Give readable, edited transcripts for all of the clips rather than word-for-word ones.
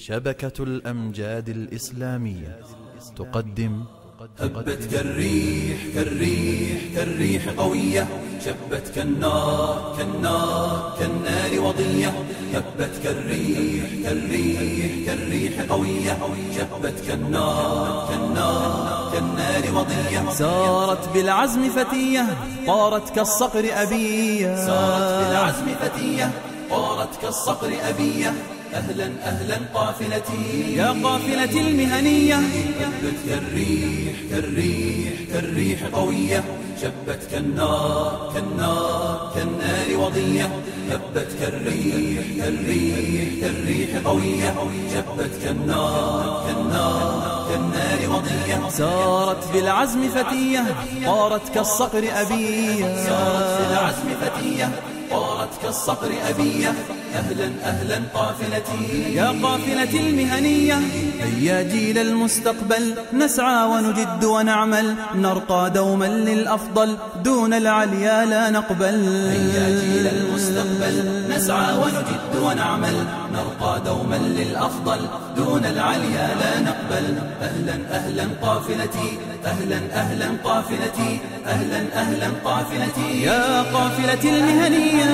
شبكة الأمجاد الإسلامية تقدم هبت كالريح كالريح كالريح قوية، شبت كالنار كالنار كالنار وضية. هبت كالريح كالريح كالريح قوية، شبت كالنار كالنار كالنار وضية. سارت بالعزم فتية طارت كالصقر أبية، سارت بالعزم فتية طارت كالصقر أبية. أهلا أهلا قافلتي يا قافلة المهنية. هبت كالريح كالريح كالريح قوية، شبت كالنار كالنار كالنار وضية. هبت كالريح كالريح كالريح قوية، شبت كالنار كالنار كالنار وضية. سارت بالعزم فتية طارت كالصقر أبية، سارت بالعزم فتية طارت كالصقر أبية. أهلا أهلا قافلتي يا قافلة المهنية. هيا جيل المستقبل نسعى ونجد ونعمل، نرقى دوما للأفضل دون العليا لا نقبل. هيا جيل المستقبل نسعى ونجد ونعمل، نرقى دوما للأفضل دون العليا لا نقبل. أهلا أهلا قافلتي أهلا أهلا قافلتي أهلا أهلا قافلتي يا قافلة المهنية.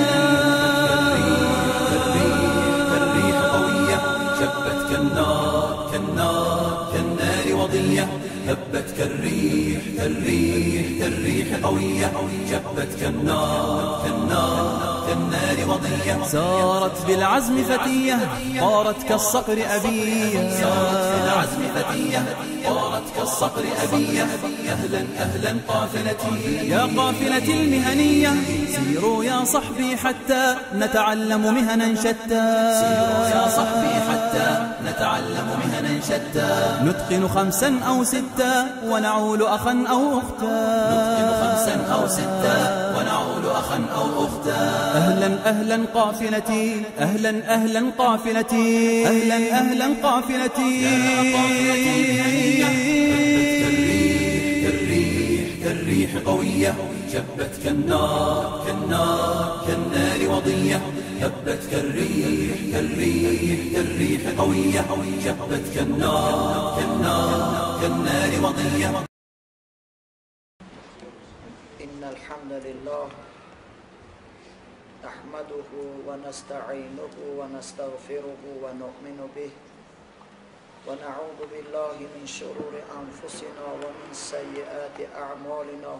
كالريح قوية، شبت كالنار كالنار كالنار وضية. هبت كالريح كالريح كالريح قوية، شبت كالنار كالنار كالنار وضية. سارت بالعزم فتية طارت كالصقر أبية، سارت بالعزم فتية طارت كالصقر أبية. أهلا أهلا قافلتي يا قافلة المهنية. سيروا يا صحبي حتى نتعلم مهنا شتى، سيروا يا صحبي حتى نتعلم مهنا شتى. نتقن 5 أو 6 ونعول أخا أو أختا، نتقن 5 أو 6 ونعول أخا أو أختا. أهلا أهلا قافلتي أهلا أهلا قافلتي أهلا أهلا قافلتي. كالريح قوية، شبت كالنار كالنار كالنار وضية. هبت كالريح كالريح كالريح قوية، شبت كالنار كالنار كالنار وضية. إن الحمد لله نحمده ونستعينه ونستغفره ونؤمن به، ونعوذ بالله من شرور أنفسنا ومن سيئات أعمالنا.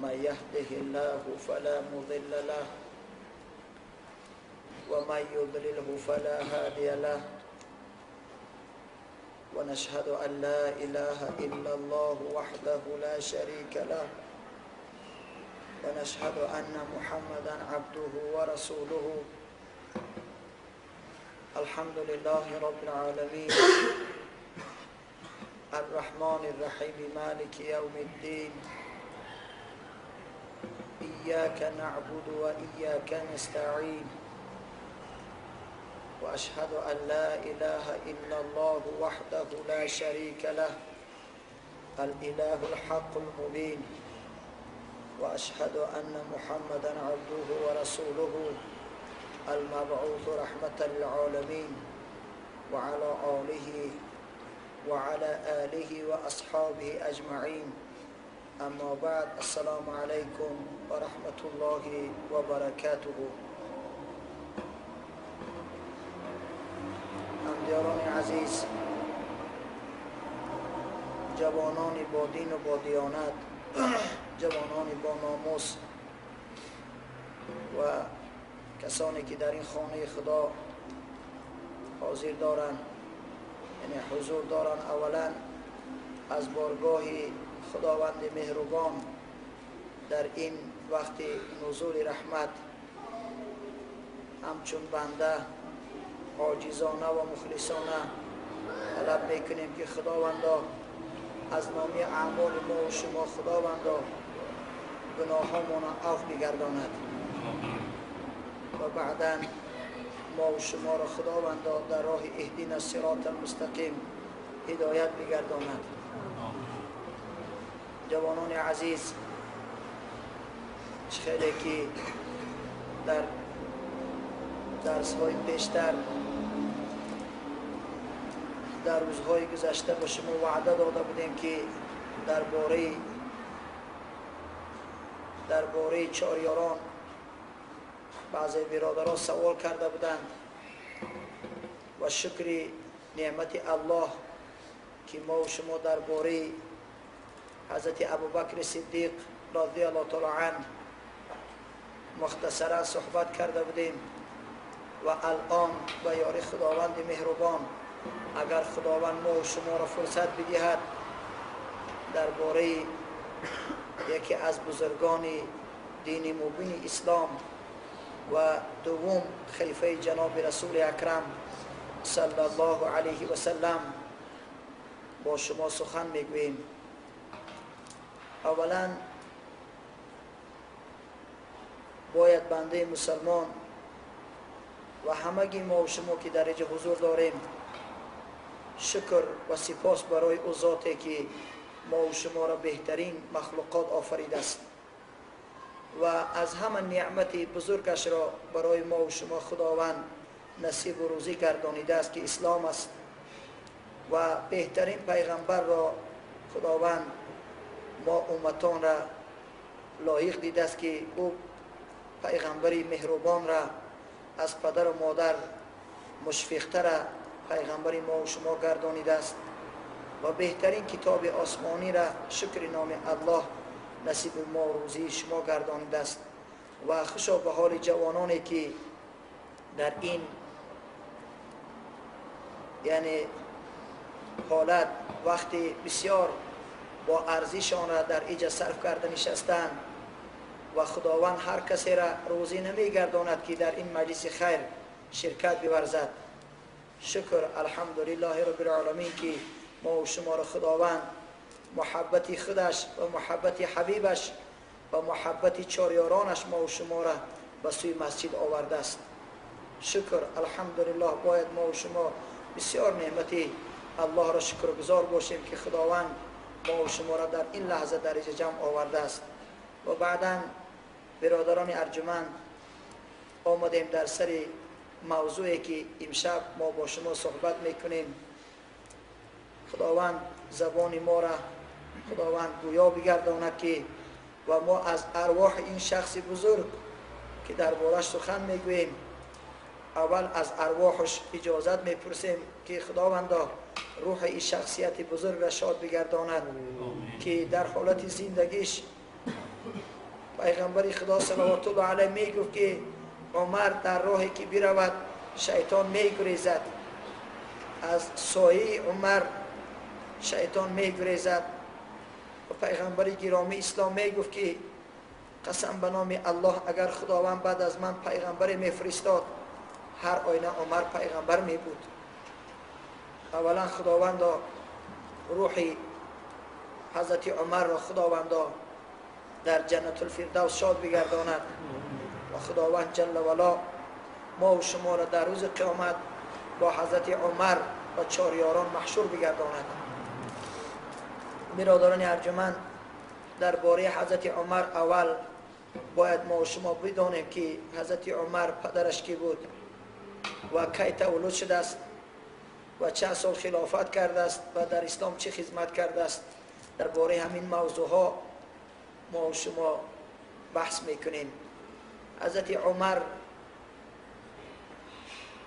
من يهده الله فلا مضل له، ومن يضلله فلا هادي له. ونشهد أن لا إله إلا الله وحده لا شريك له، ونشهد أن محمدا عبده ورسوله. الحمد لله رب العالمين الرحمن الرحيم مالك يوم الدين. إياك نعبد وإياك نستعين، وأشهد أن لا إله إلا الله وحده لا شريك له الإله الحق المبين. وأشهد أن محمدا عبده ورسوله المبعوث رحمة للعالمين، وعلى آله وأصحابه أجمعين. أما بعد، السلام عليكم ورحمة الله وبركاته. همدیاران عزیز، جوانان با دین و با دیانت، جوانان با ناموس و کسانی که در این خانه خدا حاضر دارند، یعنی حضور دارند، اولا از بارگاه خداوند مهربان در این وقت نزول رحمت همچون بنده عاجزانه و مخلصانه طلب میکنیم که خداوندا از نامی اعمال ما و شما خداوندا گناهامون عفو بگرداند، و بعدا ما و شما را خداوندا در راه اهدینا الصراط المستقیم هدایت بگرداند. جوانان عزیز، خیلی که در درس‌های پیشتر در روزهای گذشته به شما وعده داده بودیم که درباره چاریاران بعضی برادران سوال کرده بودند و شکر نعمت الله که ما و شما درباره حضرت ابوبکر صدیق رضی الله تعالی عنه مختصرا صحبت کرده بودیم و الان به یاری خداوند مهربان اگر خداوند ما و شما را فرصت بدهد درباره یکی از بزرگان دین مبین اسلام و دوم خلیفه جناب رسول اکرم صلی الله علیه و سلم با شما سخن میگوییم. اولا باید بنده مسلمان و همگی ما و شما که در اینجا حضور داریم شکر و سپاس برای او ذاتی که ما و شما را بهترین مخلوقات آفریده است و از همه نعمت بزرگش را برای ما و شما خداوند نصیب و روزی گردانیده است که اسلام است و بهترین پیغمبر را خداوند ما امتان را لایق دیده است که او پیغمبری مهربان را از پدر و مادر مشفق‌تر پیغمبری ما و شما گردانیده است و بهترین کتاب آسمانی را شکر نام الله نصیب ما و روزی شما گردانیده است و خوشا به حال جوانانی که در این یعنی حالت وقتی بسیار با ارزششان را در اینجا صرف کرده نشستند و خداوند هر کسی را روزی نمیگرداند که در این مجلس خیر شرکت بورزد. شکر الحمدلله رب العالمین که ما و شما را خداوند محبت خودش و محبت حبیبش و محبت چاریارانش ما و شما را به سوی مسجد آورده است. شکر الحمدلله باید ما و شما بسیار نعمت الله را شکرگزار باشیم که خداوند ما و شما را در این لحظه در اینجا جمع آورده است. و بعدا برادران ارجمند آمدیم در سر موضوعی که امشب ما با شما صحبت میکنیم. خداوند زبان ما را خداوند گویا بگرداند که و ما از ارواح این شخص بزرگ که دربارش سخن میگوییم اول از ارواحش اجازت میپرسیم که خداوند روح این شخصیت بزرگ را شاد بگرداند که در حالت زندگیش پیغمبر خدا صلوات الله علیه میگفت که عمر در راهی که برود شیطان میگریزد، از سایه عمر شیطان میگریزد و پیغمبر گرامی اسلام میگفت که قسم به نام الله اگر خداوند بعد از من پیغمبر میفرستاد هر آینه عمر پیغمبر می بود. اولا خداوند روح حضرت عمر را خداوند در جنت الفردوس شاد بگرداند و خداوند جل وعلا ما و شما را در روز قیامت با حضرت عمر و چاریاران محشور بگرداند. برادران ارجمند درباره حضرت عمر اول باید ما و شما بدانیم که حضرت عمر پدرش کی بود و کی تولد شده است و چند سال خلافت کرده است و در اسلام چه خدمت کرده است. درباره همین موضوع ها ما و شما بحث میکنیم. حضرت عمر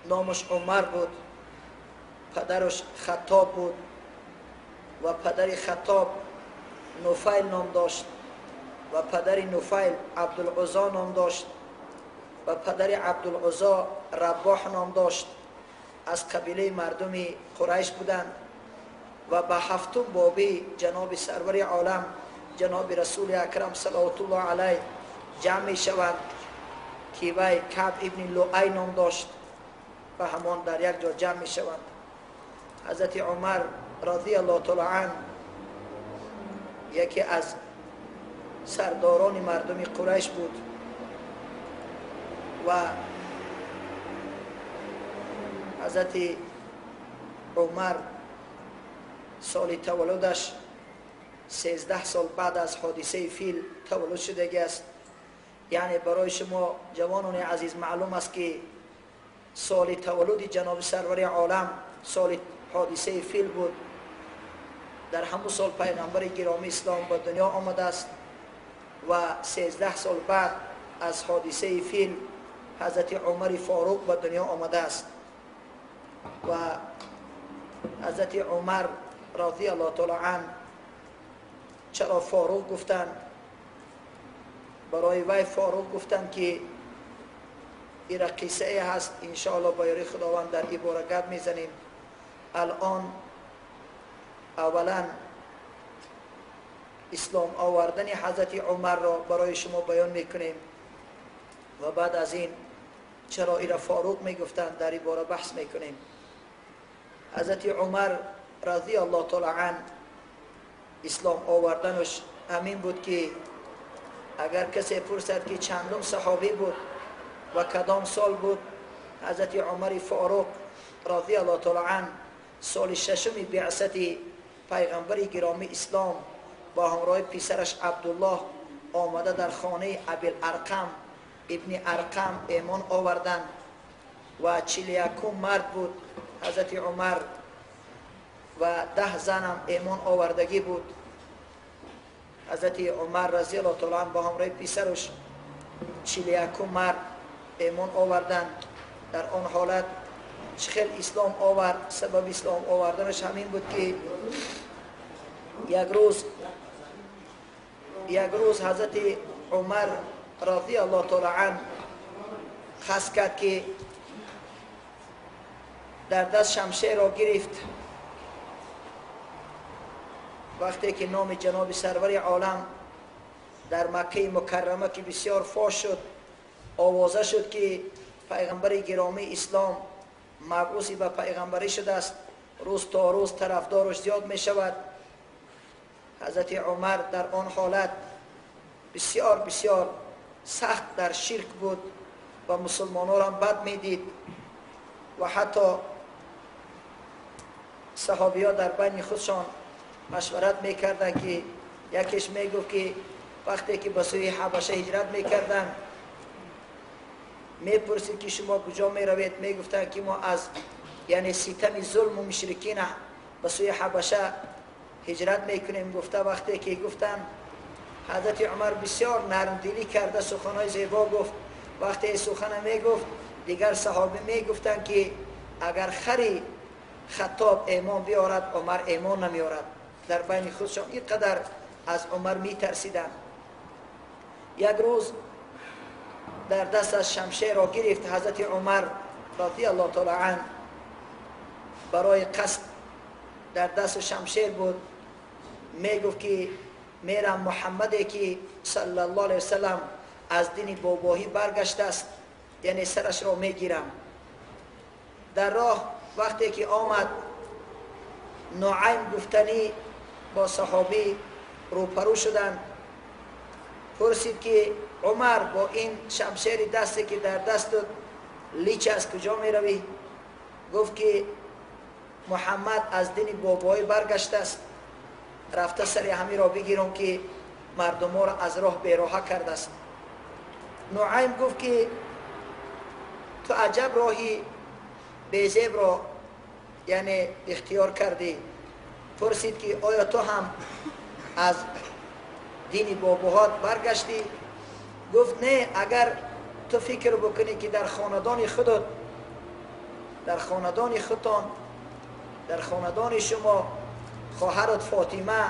نامش عمر بود، پدرش خطاب بود و پدر خطاب نفیل نام داشت و پدر نفیل عبدالعزا نام داشت و پدر عبدالعزا رباح نام داشت. از قبیله مردم قریش بودند و به هفتم بابی جناب سرور عالم جناب رسول اکرم صلوات الله علیه جمع می شوند که وی کعب ابن لؤی نام داشت و همان در یک جا جمع می شوند. حضرت عمر رضی الله تعالی عنه یکی از سرداران مردم قریش بود و حضرت عمر سال تولدش 13 سال بعد از حادثه فیل تولد شدگی است. یعنی برای شما جوانان عزیز معلوم است که سال تولد جناب سرور عالم سال حادثه فیل بود. در همون سال پیغمبر گرامی اسلام به دنیا آمده است و 13 سال بعد از حادثه فیل حضرت عمر فاروق به دنیا آمده است و حضرت عمر رضی الله تعالی عنه چرا فاروق گفتن؟ برای وی فاروق گفتن که این قصه هست، انشاءالله با یاری خداوند در این باره گپ میزنیم. الان اولا اسلام آوردن حضرت عمر را برای شما بیان میکنیم و بعد از این چرا این را فاروق میگفتند در این باره بحث میکنیم. حضرت عمر رضی الله تعالی عنه اسلام آوردنش همین بود که اگر کسی پرسد که چندم صحابی بود و کدام سال بود، حضرت عمر فاروق رضی الله تعالی عنه سال 6 بعثت پیغمبر گرامی اسلام با همراه پسرش عبدالله آمده در خانه ابوالارقم ابن ارقم ایمان آوردند و 41 مرد بود حضرت عمر و 10 زن هم ایمان آوردگی بود. حضرت عمر رضی الله تعالی عنه با همراه پسرش 41 مرد ایمان آوردند. در آن حالت چخیل اسلام آورد؟ سبب اسلام آوردنش همین بود که یک روز حضرت عمر رضی الله تعالی عنه خواست کرد که در دست شمشیر را گرفت. وقتی که نام جناب سرور عالم در مکه مکرمه که بسیار فاش شد، آوازه شد که پیغمبر گرامی اسلام مبعوث به پیغمبری شده است، روز تا روز طرفدارش زیاد می شود. حضرت عمر در آن حالت بسیار بسیار سخت در شرک بود و مسلمانان را بد می دید و حتی صحابی ها در بین خودشان مشورت می کردن که یکیش می گفت که وقتی که به سوی حبشه هجرت می کردن می پرسید که شما کجا می روید؟ می گفتن که ما از یعنی ستم ظلم و مشرکین به سوی حبشه هجرت می کنیم. گفته وقتی که گفتن، حضرت عمر بسیار نرمدلی کرده، سخنهای زیبا گفت. وقتی سخن می گفت دیگر صحابه می گفتن که اگر خری خطاب ایمان بیارد عمر ایمان نمی آرد. در بین خودشان اینقدر از عمر می ترسیدن. یک روز در دست از شمشیر را گرفت حضرت عمر رضی الله تعالی عنه برای قصد در دست شمشیر بود. می گفت که میرم محمدی که صلی الله علیه وسلم از دین باباهی برگشته است، یعنی سرش را می گیرم. در راه وقتی که آمد نعیم گفتنی با صحابی روپرو شدند. پرسید که عمر با این شمشیر دستی که در دست لیچ از کجا می روی؟ گفت که محمد از دین بابایی برگشته است، رفته سر همین را بگیرم که مردم را از راه بیراه کرده است. نعیم گفت که تو عجب راهی بیزیب را یعنی اختیار کردی. پرسید که آیا تو هم از دین باباهات برگشتی؟ گفت نه، اگر تو فکر بکنی که در خاندان خودت، در خاندان خودتان، در خاندان شما خواهرت فاطمه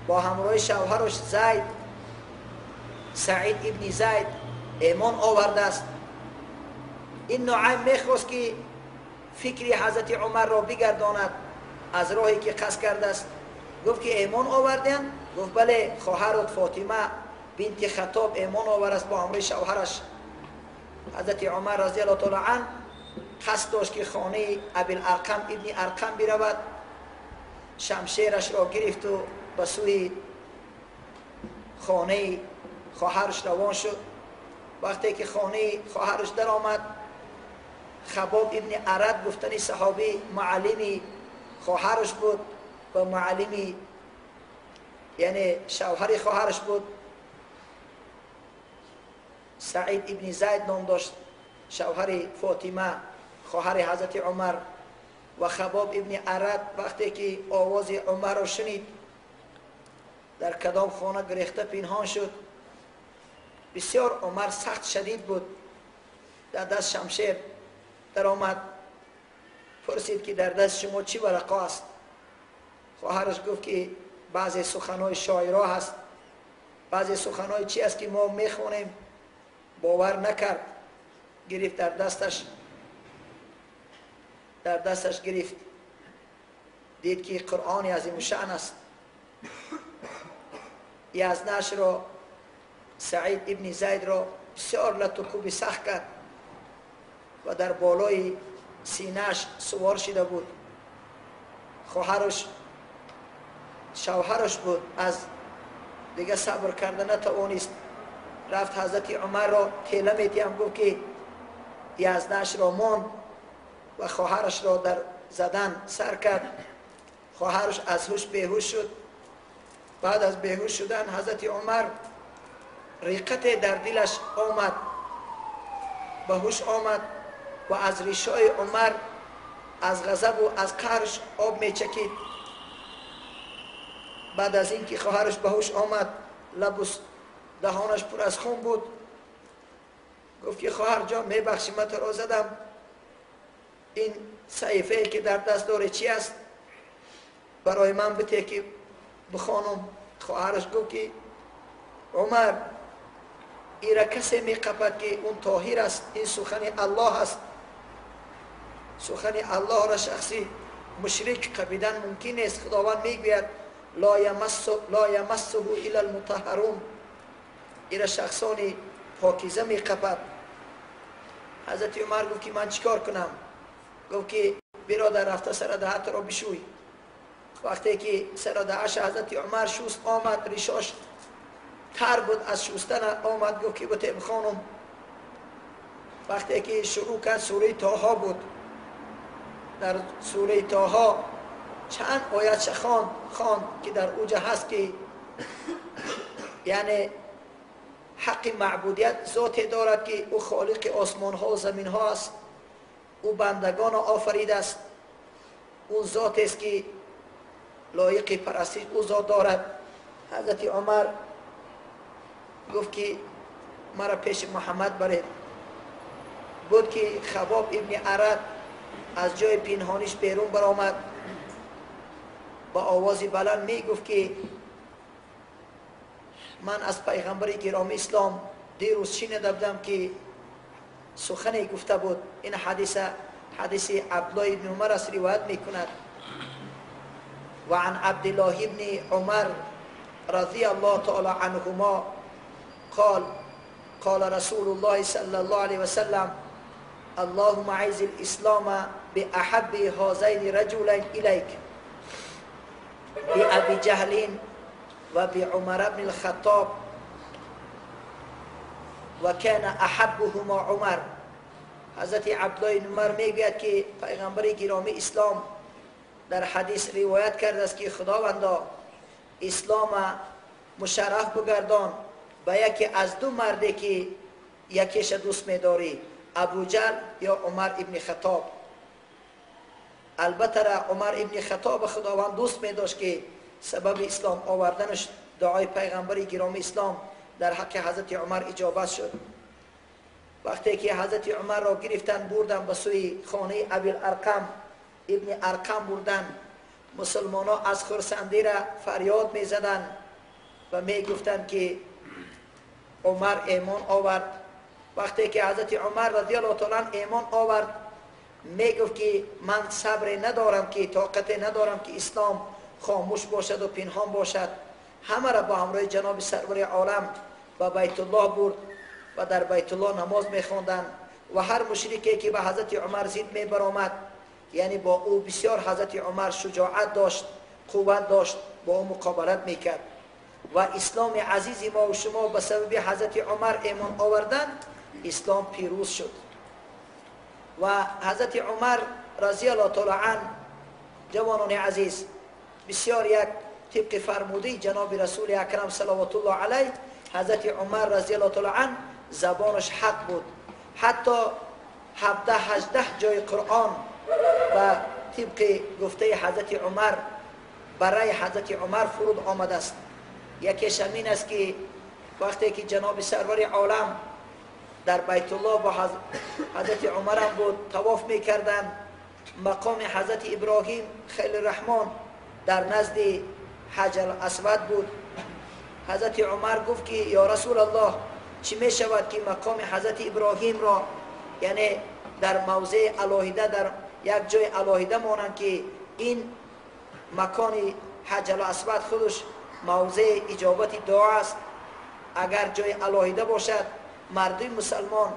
با همراه شوهرش زید، سعید ابن زید ایمان آورده است. این نعیم میخواست که فکری حضرت عمر را بگرداند از راهی که قصد کرده است. گفت که ایمان آوردن؟ گفت بله، خواهرت فاطمه بنت خطاب ایمان آورده است با همراه شوهرش. حضرت عمر رضی الله تعالی عنه قصد داشت که خانه ابوالارقم ابن ارقم برود. شمشیرش را گرفت و به سوی خانه خواهرش روان شد. وقتی که خانه خواهرش در آمد، خباب ابن عرد گفتنی صحابی معلمی خواهرش بود و معلمی یعنی شوهر خواهرش بود. سعید ابن زید نام داشت، شوهر فاطمه خواهر حضرت عمر. و خباب ابن ارد وقتی که آواز عمر را شنید در کدام خانه گریخته پنهان شد. بسیار عمر سخت شدید بود، در دست شمشیر در آمد. پرسید که در دست شما چی ورقه است؟ خواهرش گفت که بعضی سخنهای شاعرها هست، بعضی سخنهای چی است که ما میخونیم. باور نکرد، گرفت در دستش گرفت، دید که قرآن عظیم شأن است. یزدش را، سعید ابن زید را بسیار لطوکوبی سخت کرد و در بالای سینه‌اش سوار شده بود. شوهرش بود، از دیگه صبر کرده نتوانست، رفت حضرت عمر را تیله میتیم گفت که یزدش را ماند و خواهرش را در زدن سر کرد. خواهرش از هوش بیهوش شد. بعد از بیهوش شدن حضرت عمر ریقت در دلش آمد، به هوش آمد و از ریشای عمر از غضب و از قهرش آب میچکید. بعد از اینکه خواهرش به هوش آمد، لب و دهانش پر از خون بود، گفت که خواهر جان میبخشی من تو را زدم، این صحیفه که در دست داره چی است؟ برای من بده که بخوانم. خواهرش گفت که عمر ایره کسی میقپد که اون طاهر است، این سخن الله است. سخن الله را شخصی مشرک قبیدن ممکن است. خداوند میگوید لا یمسه الا المطهرون، ایره شخصانی پاکیزه میقپد. حضرت عمر گفت که من چیکار کنم؟ گفت که برادر رفته سر دهت را بشوی. وقتی که سر دهش حضرت عمر شوست آمد، ریشاش تر بود از شوستن، آمد گفت که بته بخوانم. وقتی که شروع کرد سوره طه بود، در سوره طه چند آیت خواند که در اوجه هست که یعنی حق معبودیت ذاتی دارد که او خالق آسمان ها و زمین ها است، او بندگان آفریده است، اون ذات است که لایق پرستش او ذات دارد. حضرت عمر گفت که مرا پیش محمد برید. بود که خباب ابن ارد از جای پنهانیش بیرون برآمد، با آوازی بلند می گفت که من از پیغمبر گرامی اسلام دیروز شنیده بودم که سخنی گفته بود. این حدیث عبدالله ابن عمر است روایت میکند. و عن عبدالله ابن عمر رضی الله تعالی عنهما قال رسول الله صلی الله علیه وسلم اللهم اعز الاسلام باحب هذین رجلین الیک بأبي جهل و بعمر بن الخطاب و کان احبهما عمر. حضرت عبدالله بن عمر میگوید که پیغمبر گرامی اسلام در حدیث روایت کرده است که خداوندا اسلام مشرف بگردان به یکی از دو مردی که یکیش دوست می‌داری، ابو جهل یا عمر ابن خطاب. البته عمر ابن خطاب خداوند دوست می‌داشت که سبب اسلام آوردنش دعای پیغمبر گرامی اسلام در حق حضرت عمر اجابت شد. وقتی که حضرت عمر را گرفتن بردن به سوی خانه ابی الارقم ابن ارقم بردن، مسلمان ها از خرسندی را فریاد می زدن و می گفتن که عمر ایمان آورد. وقتی که حضرت عمر رضی الله تعالی عنه ایمان آورد، می گفت که من صبر ندارم که طاقت ندارم که اسلام خاموش باشد و پنهان باشد. همه را با همراه جناب سرور عالم به بیت الله برد و در بیت الله نماز می خواندند و هر مشرکی که به حضرت عمر زید می برآمد، یعنی با او بسیار حضرت عمر شجاعت داشت، قوت داشت، با او مقابلت میکرد و اسلام عزیز ما و شما به سبب حضرت عمر ایمان آوردن اسلام پیروز شد. و حضرت عمر رضی الله تعالی عنه جوانان عزیز بسیار یک طبق فرموده جناب رسول اکرم صلوات الله علیه، حضرت عمر رضی الله تعالی عنه زبانش حق بود. حتی 17-18 جای قرآن و طبق گفته حضرت عمر برای حضرت عمر فرود آمده است. یکیش همین است که وقتی که جناب سرور عالم در بیت الله با حضرت عمر هم بود طواف میکردند، مقام حضرت ابراهیم خیلی رحمان در نزد حجر الاسود بود. حضرت عمر گفت که یا رسول الله چی می شود که مقام حضرت ابراهیم را یعنی در موضع الهیده در یک جای الهیده مانند که این مکان حجر الاسود خودش موضع اجابت دعا است. اگر جای الهیده باشد مردم مسلمان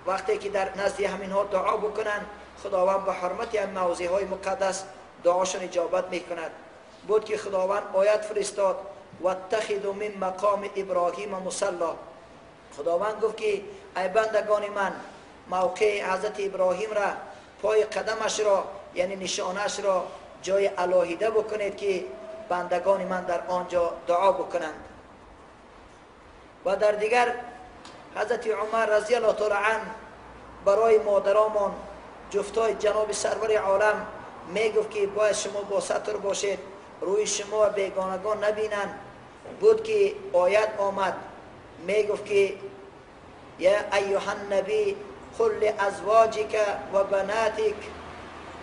وقتی که در نزد همین ها دعا بکنند خداوند به حرمت این موضع های مقدس دعاشون اجابت میکند. بود که خداوند آیت فرستاد واتخذوا من مقام ابراهیم مصلا. خداوند گفت که ای بندگان من موقع حضرت ابراهیم را پای قدمش را یعنی نشانش را جای الهیده بکنید که بندگان من در آنجا دعا بکنند. و در دیگر حضرت عمر رضی الله تعالی عنه برای مادرامون جفتای جناب سرور عالم میگفت که باید شما با ستر باشید، روی شما بیگانگان نبینند. بود که آیت آمد میگفت که یا ایها النبی قل لازواجک و بناتک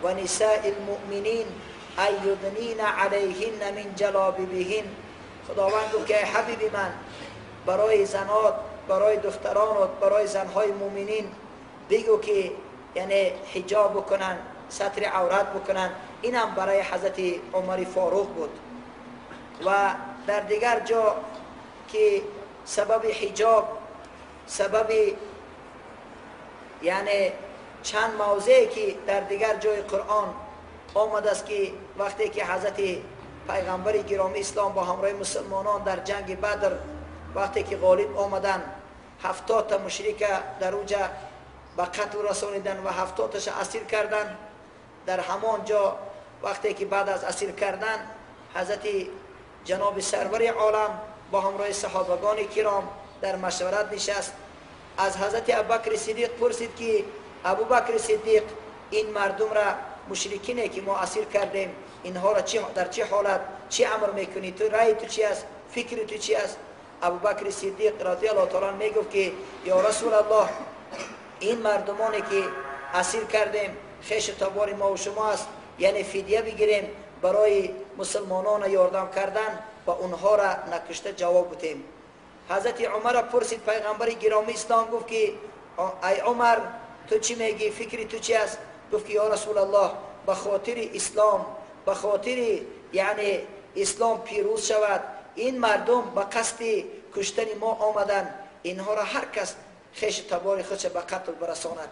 و نساء المؤمنین ایدنین علیهن من جلابیبهن. خداوند گفت که حبیب من برای زنات، برای دخترانت، برای زنهای مؤمنین بگو که یعنی حجاب بکنن، ستر عورت بکنن. اینم برای حضرت عمر فاروق بود. و در دیگر جا که سبب حجاب سبب یعنی چند موضعی که در دیگر جای قرآن آمده است که وقتی که حضرت پیغمبر گرامی اسلام با همراه مسلمانان در جنگ بدر وقتی که غالب آمدن 70 تا مشرک در اوجا به قتل رسانیدن و 70 تاش اسیر کردن. در همان جا وقتی که بعد از اسیر کردن حضرت جناب سرور عالم با همراه صحابگان کرام در مشورت نشست. از حضرت ابوبکر صدیق پرسید که ابوبکر صدیق این مردم را مشرکینه که ما اسیر کردیم اینها را در چه حالت چه امر میکنی؟ تو رأی تو چی است؟ فکر تو چی است؟ ابوبکر صدیق رضی الله تعالی عنه میگفت که یا رسول الله این مردمانی که اسیر کردیم خیش تبار ما و شما است، یعنی فدیه بگیریم برای مسلمانان یاردم کردن و اونها را نکشته جواب بودیم. حضرت عمر پرسید پیغمبر گرامی اسلام گفت که ای عمر تو چی میگی؟ فکری تو چی است؟ گفت که یا رسول الله به خاطر اسلام به خاطر یعنی اسلام پیروز شود این مردم به قصد کشتن ما آمدن، اینها را هر کس خیش تبار خودش به قتل برساند.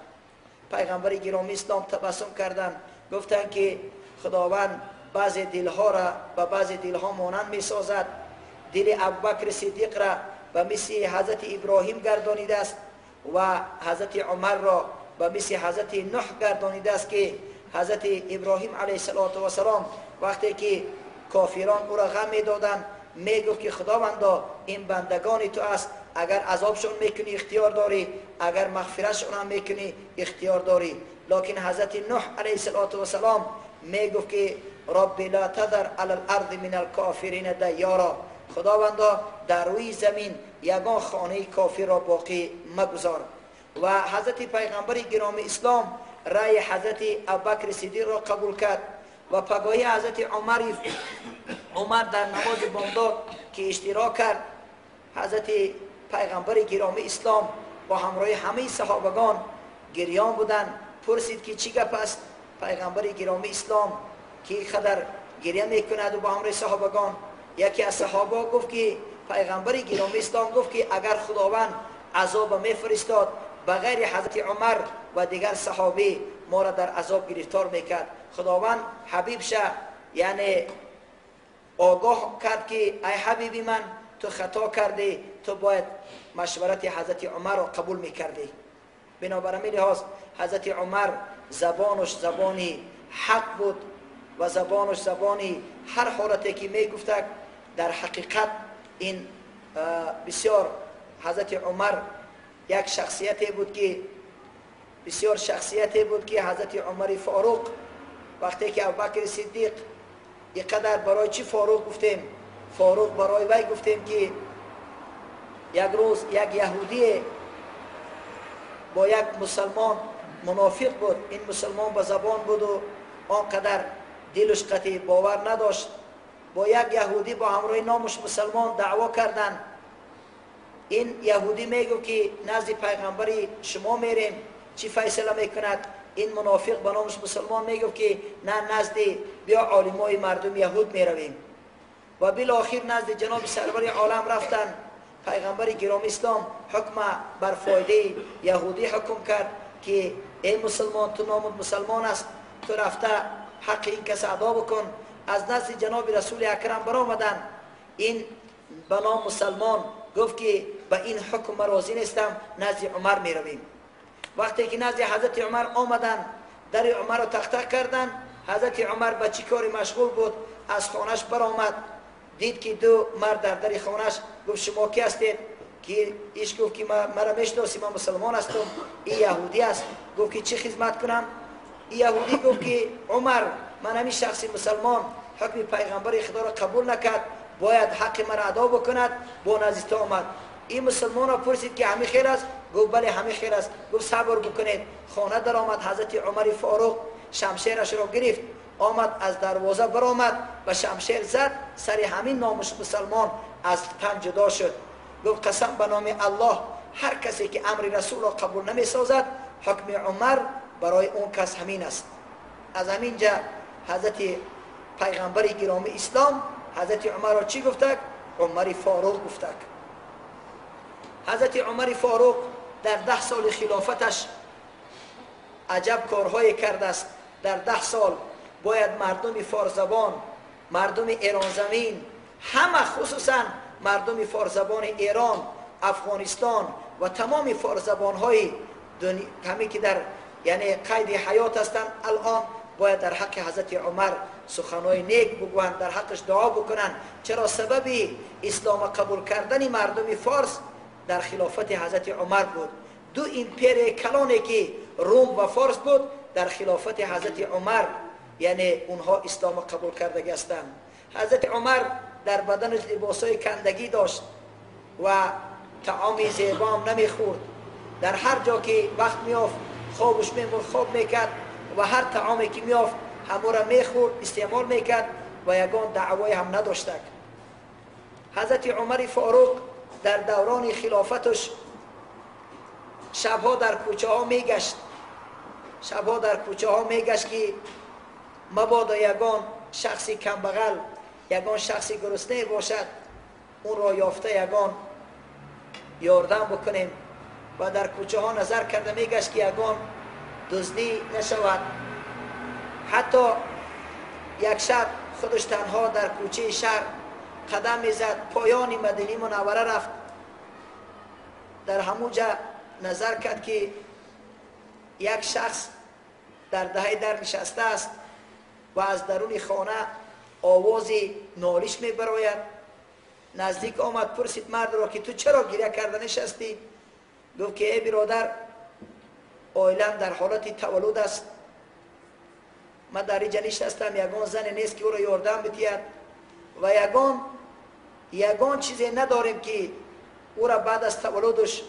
پیغمبر گرامی اسلام تبسم کردند گفتند که خداوند بعضی دلها را و بعضی دلها مانند می سازد. دل ابوبکر صدیق را به مثل حضرت ابراهیم گردانیده است و حضرت عمر را به مثل حضرت نوح گردانیده است که حضرت ابراهیم علیه السلام وقتی که کافران او را غم می دادند میگفت که خداوندا این بندگان تو است، اگر عذابشون میکنی اختیار داری، اگر مغفرتشون هم میکنی اختیار داری. لکن حضرت نوح علیه السلام میگفت که رب لا تذر علی الارض من الکافرین دیارا، خداوندا در روی زمین یگان خانه کافر را باقی مگذار. و حضرت پیغمبر گرامی اسلام رأی حضرت ابوبکر صدیق را قبول کرد و پگاهی حضرت عمر در نماز بامداد که اشتراک کرد حضرت پیغمبر گرامی اسلام با همراه همه صحابگان گریان بودند. پرسید که چی گپ است؟ پیغمبر گرامی اسلام که خدر گریه میکند و با همراه صحابگان یکی از صحابه گفت که پیغمبر گرامی اسلام گفت که اگر خداوند عذاب میفرستاد بغیر حضرت عمر و دیگر صحابه ما را در عذاب گرفتار میکرد. خداوند حبیب شه یعنی آگاه کرد که ای حبیبی من تو خطا کرده، تو باید مشورت حضرت عمر را قبول میکردی. بنابراین لحاظ حضرت عمر زبانش زبانی حق بود و زبانش زبانی هر حالتی که میگفت در حقیقت این بسیار حضرت عمر یک شخصیتی بود که بسیار شخصیتی بود که حضرت عمر فاروق وقتی که ابوبکر صدیق اینقدر برای چی فاروق گفتیم؟ فاروق برای وی گفتیم که یک روز یک یهودی با یک مسلمان منافق بود. این مسلمان به زبان بود و آنقدر دلش قطعی باور نداشت. با یک یهودی با همراه نامش مسلمان دعوا کردند. این یهودی میگو که نزد پیغمبری شما میریم، چی فیصله میکند؟ این منافق به نامش مسلمان میگو که نه، نزد بیا عالمای مردم یهود میرویم. و بالاخره نزد جناب سرور عالم رفتن. پیغمبر گرامی اسلام حکم بر فایده یهودی حکم کرد که ای مسلمان، تو نامت مسلمان است، تو رفته حق این کس ادا بکن. از نزد جناب رسول اکرم برآمدن. این به نام مسلمان گفت که به این حکم راضی نیستم، نزد عمر می رویم. وقتی که نزد حضرت عمر آمدن، در عمر رو تق تق کردن. حضرت عمر به چی کاری مشغول بود؟ از خانش برآمد، دید که دو مرد در خانش. گفت شما کی هستید؟ که ایش گفت که مرا میشناسی، من مسلمان هستم. این یهودی است. گفت که چه خدمت کنم؟ این یهودی گفت که عمر، من همین شخصی مسلمان حکم پیغمبر خدا را قبول نکرد، باید حق مرا ادا بکند، با نزد تو آمد. این مسلمان را پرسید که همه خیر است؟ گفت بله همه خیر است. گفت صبر بکنید. خانه در آمد. حضرت عمر فاروق شمشیرش را گرفت، آمد از دروازه برآمد و شمشیر زد. سر همین نامش مسلمان از تن جدا شد. گفت قسم به نام الله، هر کسی که امر رسول را قبول نمی سازد، حکم عمر برای اون کس همین است. از همینجا حضرت پیغمبر گرامی اسلام حضرت عمر را چی گفتک؟ عمر فاروق گفتک. حضرت عمر فاروق در 10 سال خلافتش عجب کارهای کرده است. در 10 سال باید مردم فارزبان، مردم ایران زمین، همه خصوصا مردم فارزبان ایران، افغانستان و تمام فارزبان‌های دنیا، همه که در یعنی قید حیات هستند، الان باید در حق حضرت عمر سخنهای نیک بگویند، در حقش دعا بکنند. چرا؟ سبب اسلام قبول کردن مردم فارس در خلافت حضرت عمر بود. دو امپیر کلانی که روم و فارس بود، در خلافت حضرت عمر یعنی اونها اسلام قبول کرده هستند. حضرت عمر در بدنش لباسای کندگی داشت و طعام زیبا هم نمیخورد. در هر جا که وقت میافت خوابش میبرد، خواب میکرد و هر طعامی که میافت همو را میخورد، استعمال میکرد و یگان دعوای هم نداشتک. حضرت عمر فاروق در دوران خلافتش شبها در کوچه ها میگشت. شبها در کوچه ها میگشت که مبادا یگان شخصی کمبغل، یگان شخصی گرسنه باشد، اون را یافته یگان یاردن بکنیم. و در کوچه ها نظر کرده میگشت که یگان دزدی نشود. حتی یک شب خودش تنها در کوچه شهر قدم میزد، پایان مدینه منوره رفت. در همونجا نظر کرد که یک شخص در دهه در نشسته است و از درون خانه آوازی نالیش میبراید. نزدیک آمد، پرسید مرد را که تو چرا گریه کرده نشستی؟ گفت که ای برادر، عائله‌ام در حالت تولد است، من در اینجا نشستم، یگان زن نیست که او را یاردن بدهد و یگان چیزی نداریم که او را بعد از تولدش،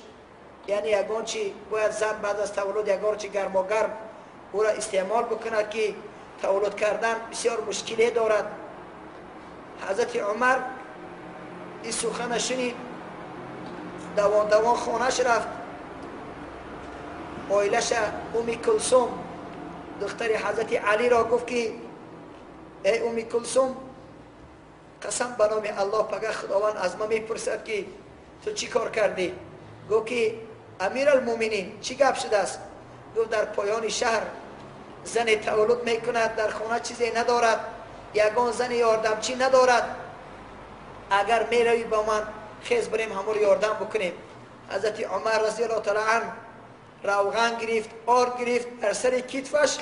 یعنی یگان چی باید زن بعد از تولد یگان چی گرماگرم او را استعمال بکند که تولد کردن بسیار مشکلی دارد. حضرت عمر این سخن شنید، دوان خانهش رفت. عائله‌ش ام کلثوم دختر حضرت علی را گفت که ای ام کلثوم، قسم به نام الله پگاه خداوند از ما میپرسد که تو چی کار کردی؟ گفت که امیر المومنین چی گپ شده است؟ گفت در پایان شهر زن تولد میکند، در خانه چیزی ندارد، یگان زن یاردمچی ندارد. اگر میروی با من خیز بریم همون یاردم بکنیم. حضرت عمر رضی الله تعالی عنه روغن گرفت، آرد گرفت، در سر کتفش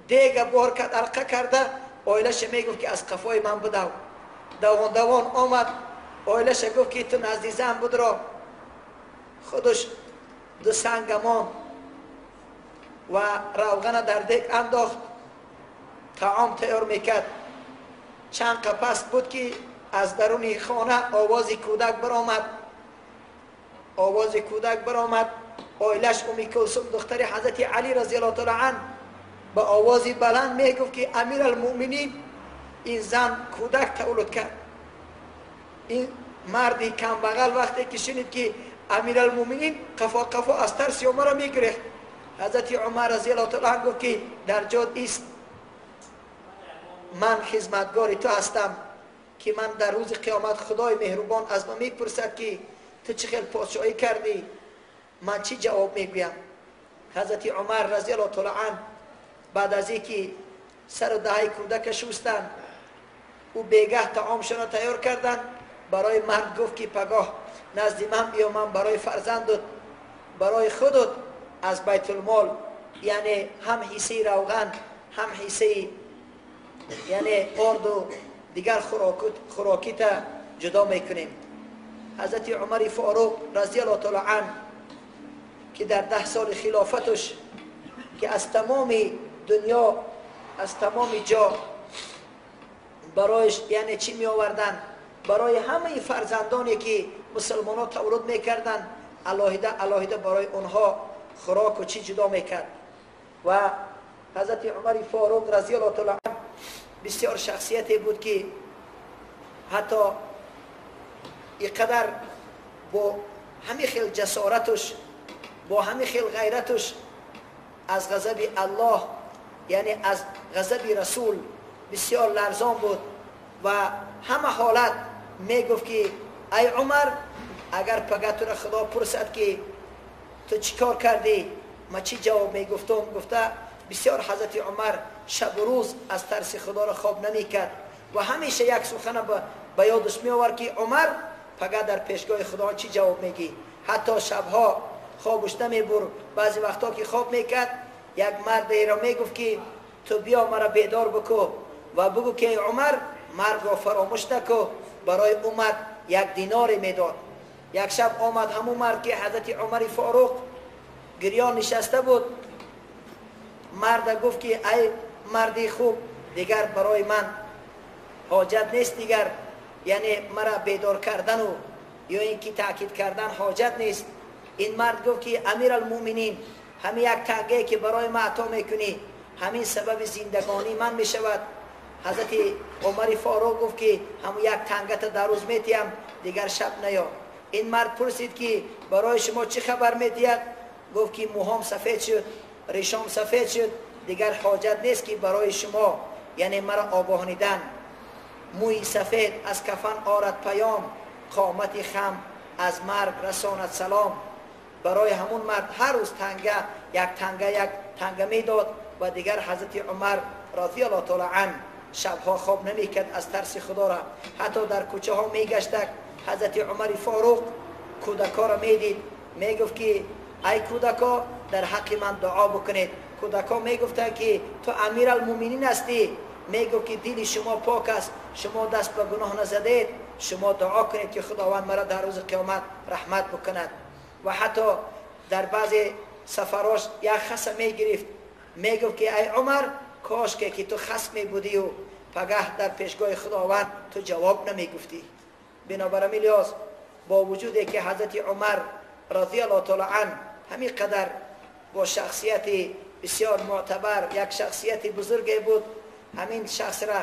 دیگ بار کرد، علقه کرده. عائله‌ش میگفت که از قفای من بدو. دوان آمد، عائله‌ش گفت که تو نزدیک زن بود را. خودش 2 سنگ مان و روغن در دیگ انداخت، طعام تیار میکرد. چند قفس بود که از درون خانه آواز کودک برآمد. آواز کودک برآمد. آیلش ام کلثوم دختر حضرت علی رضی الله تعالی عنه با آوازی بلند میگفت که امیر المؤمنین این زن کودک تولد کرد. این مردی کم بغل وقتی که شنید که امیر المؤمنین قفا از ترس عمر میگریخت. حضرت عمر رضی الله تعالی عنه گفت که در جاد ایست، من خدمتگار تو هستم که من در روز قیامت خدای مهربان از من میپرسد که تو چه خیلی پادشاهی کردی، من چی جواب میگویم؟ حضرت عمر رضی الله تعالی عنه بعد از اینکه سر و دهه کودک شستند او بیگه طعامشان را تیار کردند، برای مرد گفت که پگاه نزد من بیا، من برای فرزندت برای خودت از بیت المال یعنی هم حصه روغن هم حصه یعنی آرد و دیگر خوراکی تا جدا میکنیم. حضرت عمر فاروق رضی الله تعالی عنه که در 10 سال خلافتش که از تمام دنیا از تمام جا برایش یعنی چی می آوردن، برای همه فرزندانی که مسلمان ها تولد میکردن علاهده برای اونها خوراک و چی جدا میکرد. و حضرت عمر فاروق رضی الله تعالی عنه بسیار شخصیتی بود که حتی اینقدر با همین خیل جسارتش با همین خیل غیرتش از غضب الله یعنی از غضب رسول بسیار لرزان بود و همه حالت میگفت که ای عمر اگر پگه تو را خدا پرسد که تو چی کار کردی ما چی جواب میگفتم؟ گفته بسیار حضرت عمر شب و روز از ترس خدا را خواب نمیکرد و همیشه یک سخن به یادش می آورد که عمر پگه در پیشگاه خدا چی جواب میگی. حتی شبها خوابش نمیبر، بعضی وقتا که خواب میکرد یک مرد را میگفت که تو بیا مرا بیدار بکو و بگو که عمر مرگ را فراموش نکو. برای اومد 1 دینار میداد. یک شب آمد همون مرد که حضرت عمر فاروق گریان نشسته بود، مرد گفت که ای مردی خوب دیگر برای من حاجت نیست، دیگر یعنی مرا بیدار کردن و یا اینکه تاکید کردن حاجت نیست. این مرد گفت که امیر المؤمنین همین یک تنگه که برای ما عطا میکنی همین سبب زندگانی من میشود. حضرت عمر فاروق گفت که همون 1 تنگت در روز میتیم دیگر شب نیا. این مرد پرسید که برای شما چه خبر میدید؟ گفت که موهام سفید شد، ریشام سفید شد، دیگر حاجت نیست که برای شما یعنی مرا آگاهانیدن. موی سفید از کفن آرد پیام، قامت خم از مرگ رساند سلام. برای همون مرد هر روز یک تنگه میداد و دیگر حضرت عمر رضی الله تعالی عنه شبها خواب نمیکرد از ترس خدا را. حتی در کوچه ها میگشتک حضرت عمر فاروق کودکا را میدید، میگفت که ای کودکا در حق من دعا بکنید. کودکا میگفتن که تو امیر المؤمنین هستی، میگفت که دل شما پاک است، شما دست به گناه نزدید، شما دعا کنید که خداوند مرا در روز قیامت رحمت بکند. و حتی در بعضی سفراش یک خصم میگرفت، میگفت که ای عمر کاش که تو خصمی بودی و پگه در پیشگاه خداوند تو جواب نمیگفتی. بنابراین الیاس با وجودی که حضرت عمر رضی الله تعالی عنه همین قدر با شخصیت بسیار معتبر یک شخصیت بزرگی بود، همین شخص را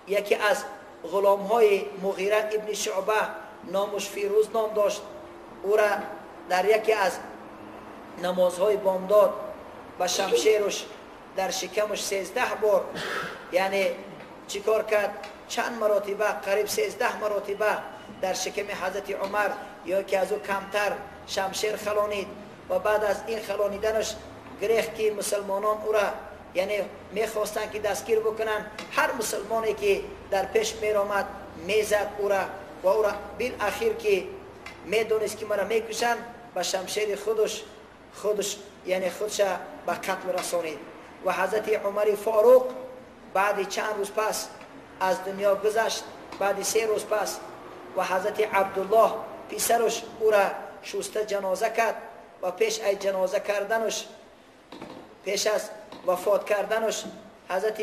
یکی از غلام های مغیره ابن شعبه نامش فیروز نام داشت، او را در یکی از نمازهای بامداد با شمشیرش در شکمش 13 بار یعنی چیکار کرد؟ چند مراتبه قریب 13 مراتبه در شکم حضرت عمر یا که از او کمتر شمشیر خلانید و بعد از این خلانیدنش گریخت که مسلمانان او را یعنی میخواستن که دستگیر بکنن. هر مسلمانی که در پیش میرآمد میزد او را و او را بالاخیر که میدونست که مرا میکشن با شمشیر خودش یعنی خودش به قتل رسانید. و حضرت عمر فاروق بعد چند روز پس از دنیا گذشت، بعد 3 روز پس و حضرت عبدالله پسرش او را شسته جنازه کرد و پیش از جنازه کردنش پیش از وفات کردنش حضرت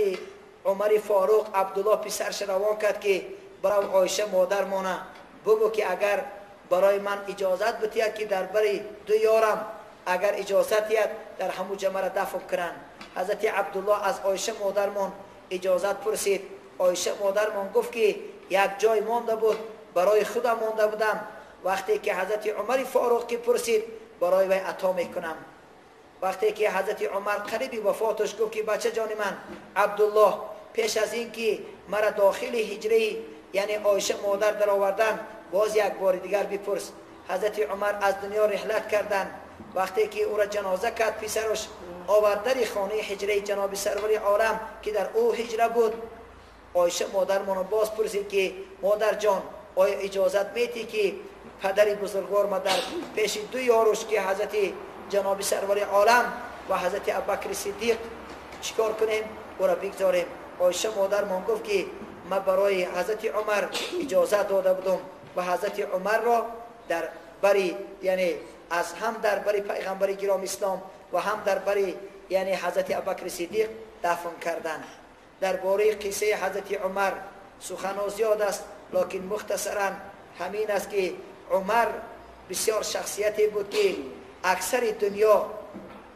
عمر فاروق عبدالله پسرش روان کرد که برای عایشه مادر مانه بگو که اگر برای من اجازت بتید که در بری دو یارم اگر اجازت یاد در همو جمع را دفن کنن. حضرت عبدالله از عایشه مادرمان اجازت پرسید. عایشه مادرمان گفت که یک جای مانده بود، برای خودم مانده بودم. وقتی که حضرت عمر فاروق که پرسید برای وی عطا میکنم. وقتی که حضرت عمر قریب وفاتش گفت که بچه جان من عبدالله پیش از این که مرا داخل حجره یعنی عایشه مادر در آوردن باز یک بار دیگر بپرس. حضرت عمر از دنیا رحلت کردن. وقتی که او را جنازه کرد پسرش آورد در خانه حجره جناب سرور عالم که در او حجره بود. عایشه مادرمان باز پرسید که مادر جان آیا اجازت میتی که پدری بزرگوار ما در پیش دو یاروش که حضرت جناب سرور عالم و حضرت ابوبکر صدیق چیکار کنیم او را بگذاریم؟ عایشه مادرمان گفت که من برای حضرت عمر اجازت داده بودم و حضرت عمر را در بری یعنی از هم در بری پیغمبر گرامی اسلام و هم در بری یعنی حضرت ابوبکر صدیق دفن کردند. درباره قصه حضرت عمر سخن زیاد است، لکن مختصرا همین است که عمر بسیار شخصیتی بود که اکثر دنیا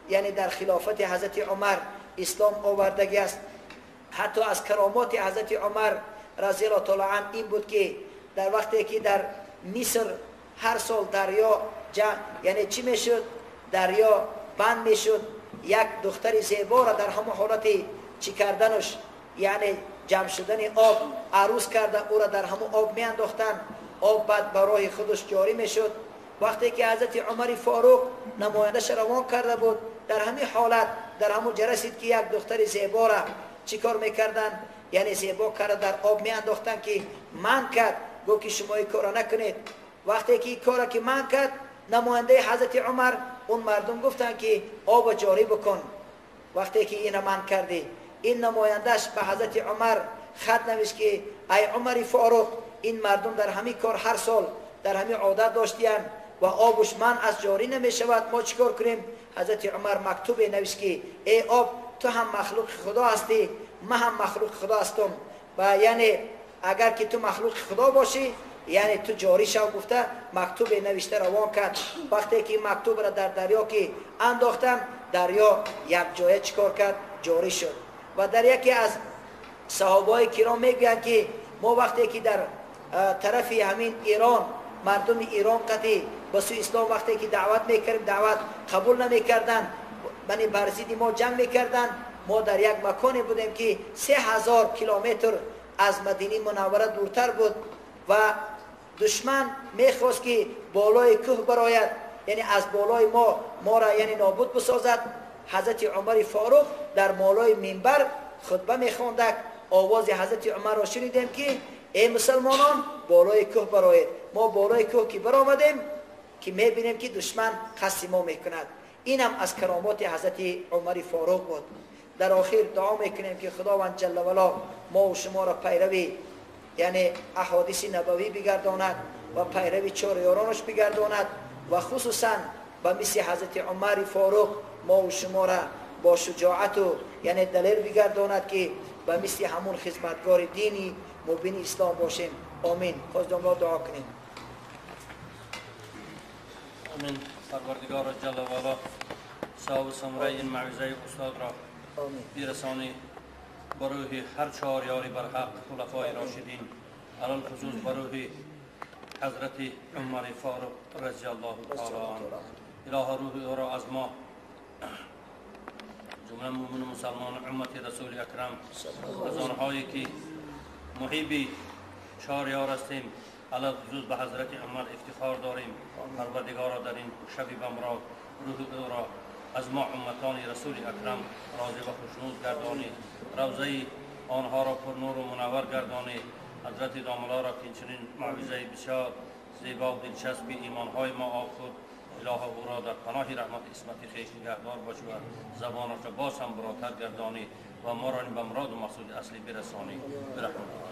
یعنی در خلافت حضرت عمر اسلام آوردگی است. حتی از کرامات حضرت عمر رضی الله تعالی عنه این بود که در وقتی که در مصر هر سال دریا یعنی چی میشد؟ دریا بند میشد، یک دختر زیبا را در همه حالت چی کردنش یعنی جمع شدن آب عروس کرده او را در همه آب می انداختن، آب بعد برای خودش جاری میشد. وقتی که حضرت عمر فاروق نمایندش روان کرده بود در همین حالت در همون جرسید که یک دختر زیبا را چی کار میکردن؟ یعنی زیبا کرده در آب می انداختن که من کرد. گفت که شما این کار نکنید. وقتی که این کار که من کرد نماینده حضرت عمر اون مردم گفتن که آب جاری بکن. وقتی که این من کردی این نمایندش به حضرت عمر خط نوشت که ای عمر فاروق این مردم در همین کار هر سال در همین عادت داشتیم و آبش من از جاری نمی شود، ما چیکار کنیم؟ حضرت عمر مکتوب نوشت که ای آب تو هم مخلوق خدا هستی، من هم مخلوق خدا هستم و یعنی اگر که تو مخلوق خدا باشی یعنی تو جاری شو. گفته مکتوب نوشته روان کرد. وقتی که مکتوب را در دریا که انداختن دریا یک جای چیکار کرد؟ جاری شد. و در یکی از صحابای کرام میگن که ما وقتی که در طرف همین ایران مردم ایران قطعی به سوی اسلام وقتی که دعوت میکردیم دعوت قبول نمیکردن، بنی برزیدی ما جنگ میکردن. ما در یک مکانی بودیم که 3000 کیلومتر از مدینه منوره دورتر بود و دشمن میخواست که بالای کوه براید یعنی از بالای ما را یعنی نابود بسازد. حضرت عمر فاروق در بالای منبر خطبه میخواندک. آواز حضرت عمر را شنیدیم که ای مسلمانان بالای کوه براید. ما بالای کوه که برآمدیم که میبینیم که دشمن قصد ما میکند. اینم از کرامات حضرت عمر فاروق بود. در آخر دعا میکنیم که خداوند جل و علا ما و شما را پیروی یعنی احادیث نبوی بگرداند و پیروی چار یارانش بگرداند و خصوصا به مثل حضرت عمر فاروق ما و شما را با شجاعت و یعنی دلیل بگرداند که به مثل همون خدمتگار دینی مبین اسلام باشیم. آمین. خواست دعا کنیم. آمین. پروردگار جل و علا صاحب ثمره این موعظه استاد را برسانی بروح هر چهار یاری بر حق خلفای راشدین علال خصوص بروح حضرت عمر فاروق رضی الله تعالی عنه. اله روح او را از ما جمله مومن مسلمان امت رسول اکرم از آنهایی که محبی چهار یار هستیم علال خصوص به حضرت عمر افتخار داریم. پروردگارا در این شب بمراد روح او را از ما امتان رسول اکرم راضی و خوشنود گردانی، روضه آنها را پر نور و منور گردانی. حضرت داملا را که چنین موعظه بسیار زیبا و دلچسب ایمانهای ما آفرود. اله او را در پناه رحمت عصمت خویش نگهدار باش و زبانش را باز هم براتر گردانی و ما را به مراد و مقصود اصلی برسانی. برحمتک.